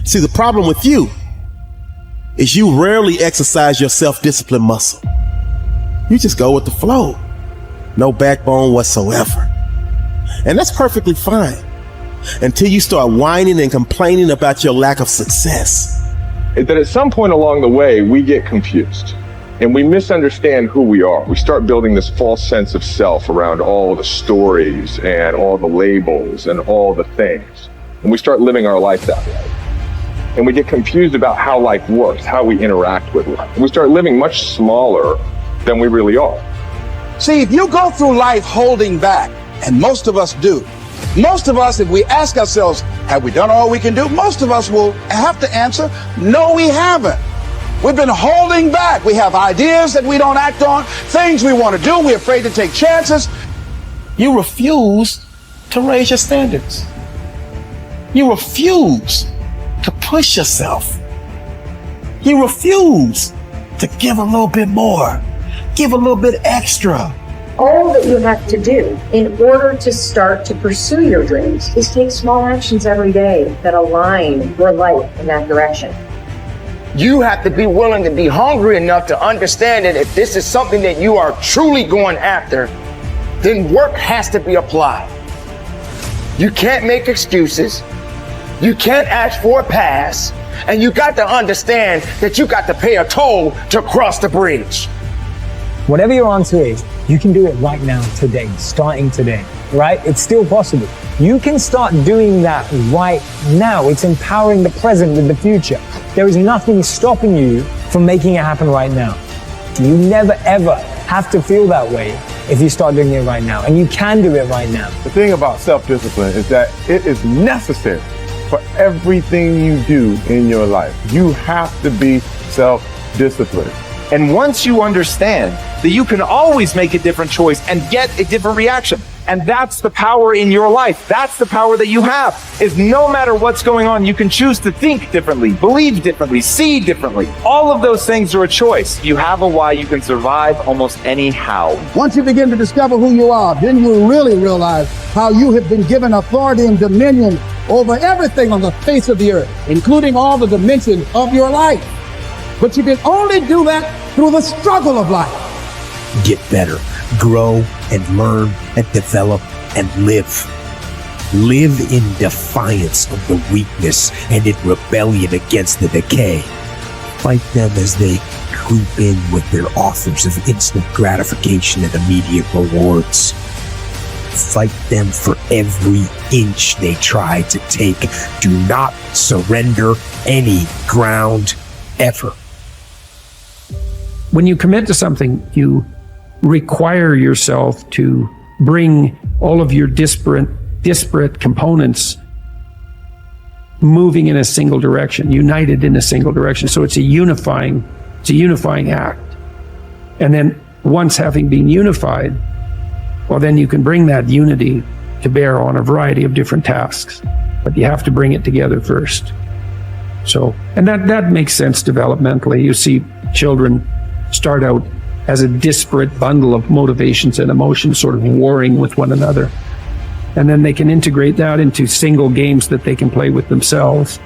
See, the problem with you is you rarely exercise your self-discipline muscle. You just go with the flow. No backbone whatsoever. And that's perfectly fine until you start whining and complaining about your lack of success. That at some point along the way, we get confused and we misunderstand who we are. We start building this false sense of self around all the stories and all the labels and all the things. And we start living our life that way. And we get confused about how life works, how we interact with life. And we start living much smaller than we really are. See, if you go through life holding back, and most of us do, most of us, if we ask ourselves, have we done all we can do? Most of us will have to answer, no, we haven't. We've been holding back. We have ideas that we don't act on, things we want to do. We're afraid to take chances. You refuse to raise your standards. You refuse to push yourself. You refuse to give a little bit more, give a little bit extra. All that you have to do in order to start to pursue your dreams is take small actions every day that align your life in that direction. You have to be willing to be hungry enough to understand that if this is something that you are truly going after, then work has to be applied. You can't make excuses. You can't ask for a pass. And you got to understand that you got to pay a toll to cross the bridge. Whatever your answer is, you can do it right now, today, starting today, right? It's still possible. You can start doing that right now. It's empowering the present with the future. There is nothing stopping you from making it happen right now. You never ever have to feel that way if you start doing it right now. And you can do it right now. The thing about self-discipline is that it is necessary for everything you do in your life. You have to be self-disciplined. And once you understand that you can always make a different choice and get a different reaction, and that's the power in your life. That's the power that you have, is no matter what's going on, you can choose to think differently, believe differently, see differently. All of those things are a choice. You have a why, you can survive almost any how. Once you begin to discover who you are, then you will really realize how you have been given authority and dominion over everything on the face of the earth, including all the dimensions of your life. But you can only do that through the struggle of life. Get better, grow and learn and develop and live. Live in defiance of the weakness and in rebellion against the decay. Fight them as they creep in with their offers of instant gratification and immediate rewards. Fight them for every inch they try to take. Do not surrender any ground ever. When you commit to something, you require yourself to bring all of your disparate components moving in a single direction, united in a single direction. So it's a unifying act. And then once having been unified, well, then you can bring that unity to bear on a variety of different tasks, but you have to bring it together first. So, and that makes sense developmentally. You see children start out as a disparate bundle of motivations and emotions sort of warring with one another. And then they can integrate that into single games that they can play with themselves.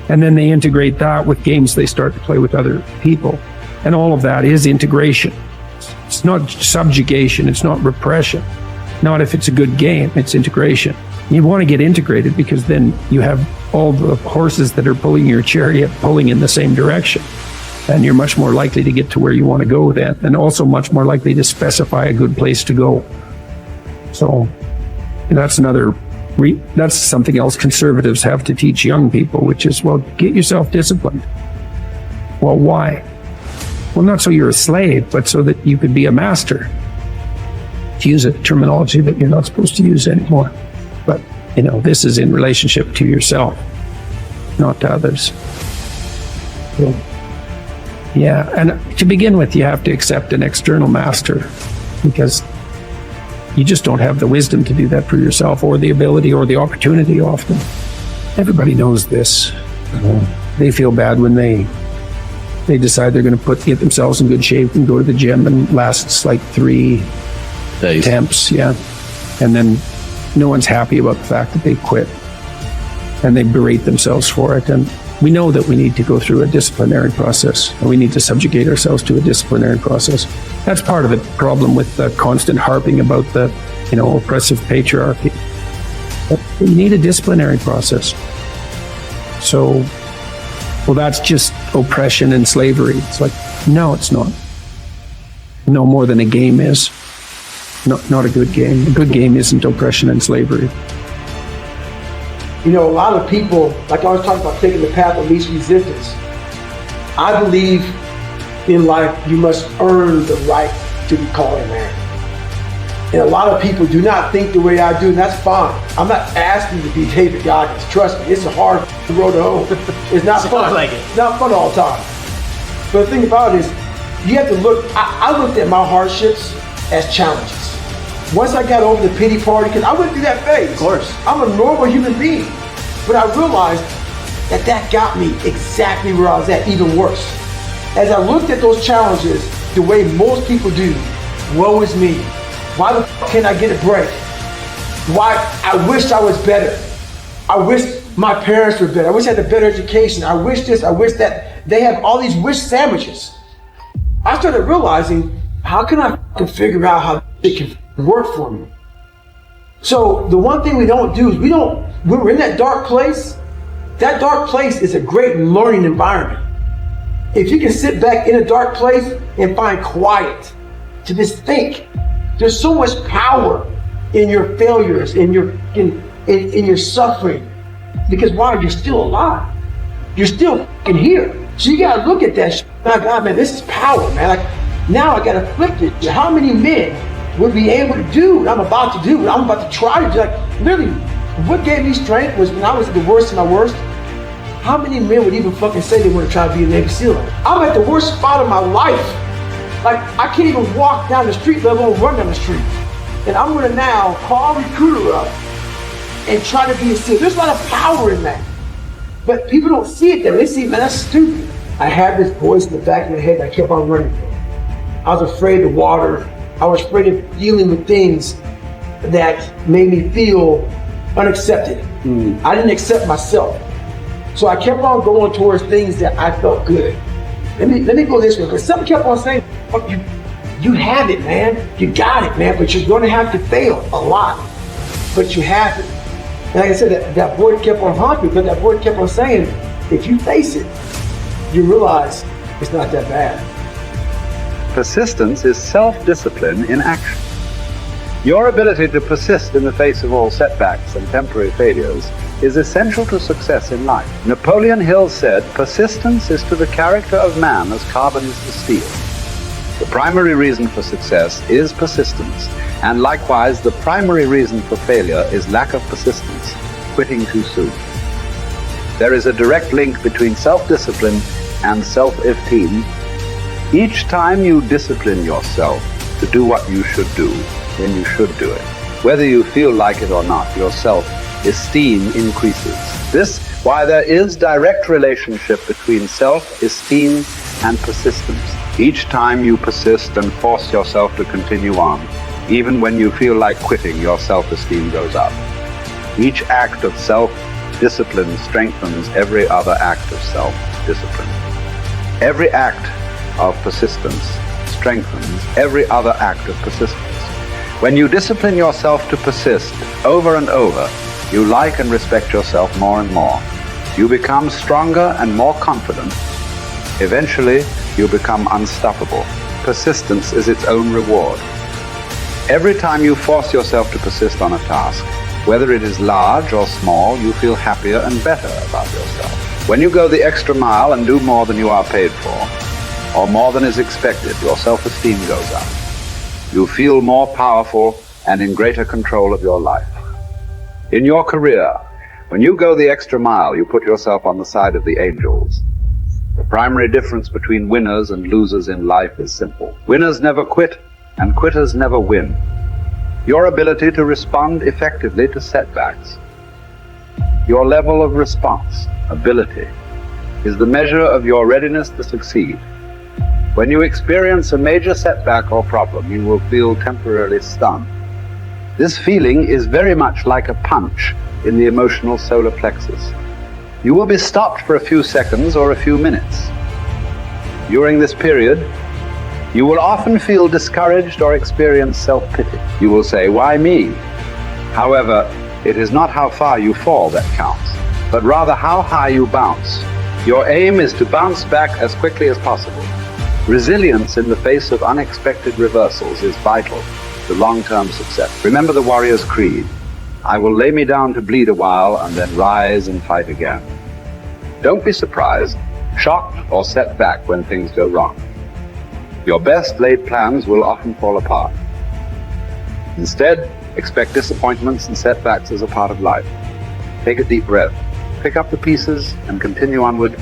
And then they integrate that with games they start to play with other people. And all of that is integration. It's not subjugation, it's not repression. Not if it's a good game, it's integration. You want to get integrated because then you have all the horses that are pulling your chariot pulling in the same direction. And you're much more likely to get to where you want to go then, and also much more likely to specify a good place to go. So that's that's something else conservatives have to teach young people, which is, well, get yourself disciplined. Well, why? Well, not so you're a slave, but so that you could be a master. To use a terminology that you're not supposed to use anymore. But, this is in relationship to yourself, not to others. So, yeah, and to begin with, you have to accept an external master because you just don't have the wisdom to do that for yourself, or the ability or the opportunity often. Everybody knows this. They feel bad when they decide they're going to get themselves in good shape and go to the gym, and lasts like 3 attempts, yeah. And then no one's happy about the fact that they quit, and they berate themselves for it. And We know that we need to go through a disciplinary process, and we need to subjugate ourselves to a disciplinary process. That's part of the problem with the constant harping about the, oppressive patriarchy. But we need a disciplinary process. So, well, that's just oppression and slavery. It's like, no, it's not. No more than a game is. Not a good game. A good game isn't oppression and slavery. A lot of people, like I was talking about, taking the path of least resistance. I believe in life you must earn the right to be called a man. And a lot of people do not think the way I do, and that's fine. I'm not asking you to be David Goggins. Trust me, it's a hard road to hoe. It's not fun. It's not fun all the time. But the thing about it is, you have to look, I looked at my hardships as challenges. Once I got over the pity party, because I went through that phase. Of course. I'm a normal human being. But I realized that got me exactly where I was at, even worse. As I looked at those challenges the way most people do, woe is me. Why the fuck can't I get a break? Why? I wish I was better. I wish my parents were better. I wish I had a better education. I wish this, I wish that. They have all these wish sandwiches. I started realizing, how can I figure out how it can work for me? So the one thing we don't do is when we're in that dark place is a great learning environment. If you can sit back in a dark place and find quiet to just think, there's so much power in your failures, in your suffering. Because why? You're still alive. You're still fucking here. So you gotta look at that shit. My God, man, this is power, man. Like, now I got afflicted. How many men would be able to do what I'm about to do, what I'm about to try to do? Like, literally, what gave me strength was when I was at the worst of my worst. How many men would even fucking say they want to try to be a Navy SEAL? I'm at the worst spot of my life. Like, I can't even walk down the street, let alone run down the street. And I'm gonna now call a recruiter up and try to be a SEAL. There's a lot of power in that. But people don't see it there. They see, man, that's stupid. I had this voice in the back of my head that I kept on running from. I was afraid of water. I was afraid of dealing with things that made me feel unaccepted. I didn't accept myself. So I kept on going towards things that I felt good. Let me go this way, because something kept on saying, fuck, you have it, man. You got it, man, but you're gonna have to fail a lot. But you have it. And like I said, that voice kept on haunting me, because that voice kept on saying, if you face it, you realize it's not that bad. Persistence is self-discipline in action. Your ability to persist in the face of all setbacks and temporary failures is essential to success in life. Napoleon Hill said, persistence is to the character of man as carbon is to steel. The primary reason for success is persistence, and likewise the primary reason for failure is lack of persistence, quitting too soon. There is a direct link between self-discipline and self-esteem. Each time you discipline yourself to do what you should do, then you should do it. Whether you feel like it or not, your self-esteem increases. This, why there is direct relationship between self-esteem and persistence. Each time you persist and force yourself to continue on, even when you feel like quitting, your self-esteem goes up. Each act of self-discipline strengthens every other act of self-discipline. Every act of persistence strengthens every other act of persistence. When you discipline yourself to persist over and over, you like and respect yourself more and more. You become stronger and more confident. Eventually, you become unstoppable. Persistence is its own reward. Every time you force yourself to persist on a task, whether it is large or small, you feel happier and better about yourself. When you go the extra mile and do more than you are paid for, or more than is expected, your self-esteem goes up. You feel more powerful and in greater control of your life. In your career, when you go the extra mile, you put yourself on the side of the angels. The primary difference between winners and losers in life is simple. Winners never quit, and quitters never win. Your ability to respond effectively to setbacks, your level of response, ability, is the measure of your readiness to succeed. When you experience a major setback or problem, you will feel temporarily stunned. This feeling is very much like a punch in the emotional solar plexus. You will be stopped for a few seconds or a few minutes. During this period, you will often feel discouraged or experience self-pity. You will say, "Why me?" However, it is not how far you fall that counts, but rather how high you bounce. Your aim is to bounce back as quickly as possible. Resilience in the face of unexpected reversals is vital to long-term success. Remember the warrior's creed: I will lay me down to bleed a while and then rise and fight again. Don't be surprised, shocked, or set back when things go wrong. Your best laid plans will often fall apart. Instead, expect disappointments and setbacks as a part of life. Take a deep breath, pick up the pieces, and continue onward.